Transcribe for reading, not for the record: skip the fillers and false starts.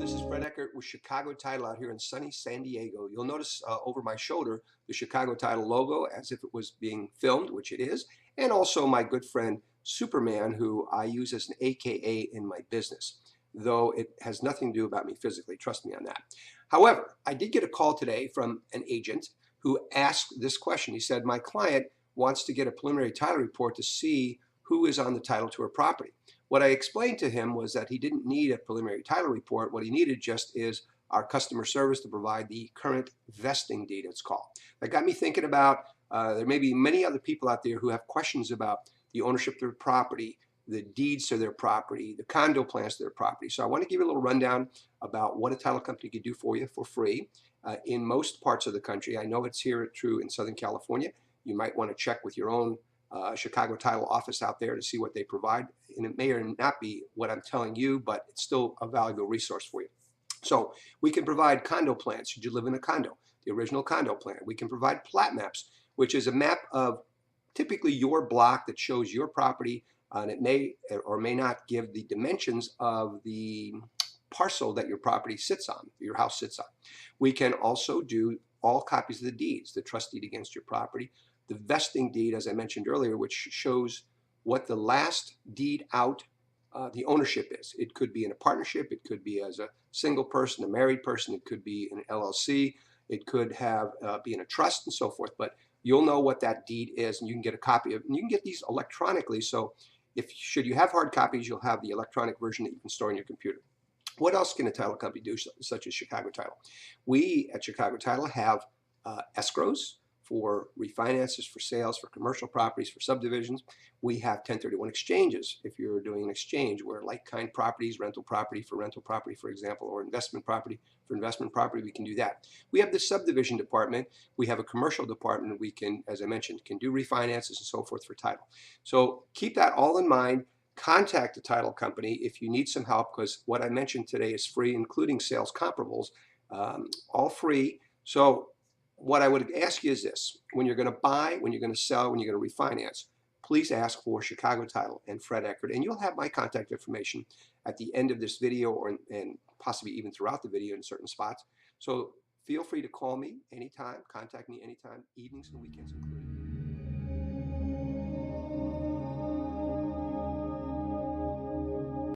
This is Fred Eckert with Chicago Title out here in sunny San Diego. You'll notice over my shoulder the Chicago Title logo as if it was being filmed, which it is, and also my good friend Superman, who I use as an AKA in my business, though it has nothing to do about me physically. Trust me on that. However, I did get a call today from an agent who asked this question. He said, my client wants to get a preliminary title report to see who is on the title to her property. What I explained to him was that he didn't need a preliminary title report. What he needed just is our customer service to provide the current vesting deed, it's called. That got me thinking about there may be many other people out there who have questions about the ownership of their property, the deeds to their property, the condo plans to their property. So I want to give you a little rundown about what a title company can do for you for free in most parts of the country. I know it's here true in Southern California. You might want to check with your own Chicago Title office out there to see what they provide. And it may or not be what I'm telling you, but it's still a valuable resource for you. So we can provide condo plans should you live in a condo, the original condo plan. We can provide plat maps, which is a map of typically your block that shows your property, and it may or may not give the dimensions of the parcel that your property sits on, your house sits on. We can also do all copies of the deeds, the trust deed against your property, the vesting deed, as I mentioned earlier, which shows what the last deed out, the ownership is. It could be in a partnership, it could be as a single person, a married person, it could be an LLC, it could have be in a trust and so forth, but you'll know what that deed is and you can get a copy of it. And you can get these electronically, so should you have hard copies, you'll have the electronic version that you can store in your computer. What else can a title company do, such as Chicago Title? We at Chicago Title have escrows for refinances, for sales, for commercial properties, for subdivisions. We have 1031 exchanges if you're doing an exchange where like-kind properties, rental property, for example, or investment property for investment property, we can do that. We have the subdivision department. We have a commercial department. We can, as I mentioned, can do refinances and so forth for title. So keep that all in mind. Contact the title company if you need some help, because what I mentioned today is free, including sales comparables, all free. So what I would ask you is this: when you're going to buy, when you're going to sell, when you're going to refinance, please ask for Chicago Title and Fred Eckert, and you'll have my contact information at the end of this video, and possibly even throughout the video in certain spots. So feel free to call me anytime, contact me anytime, evenings and weekends included.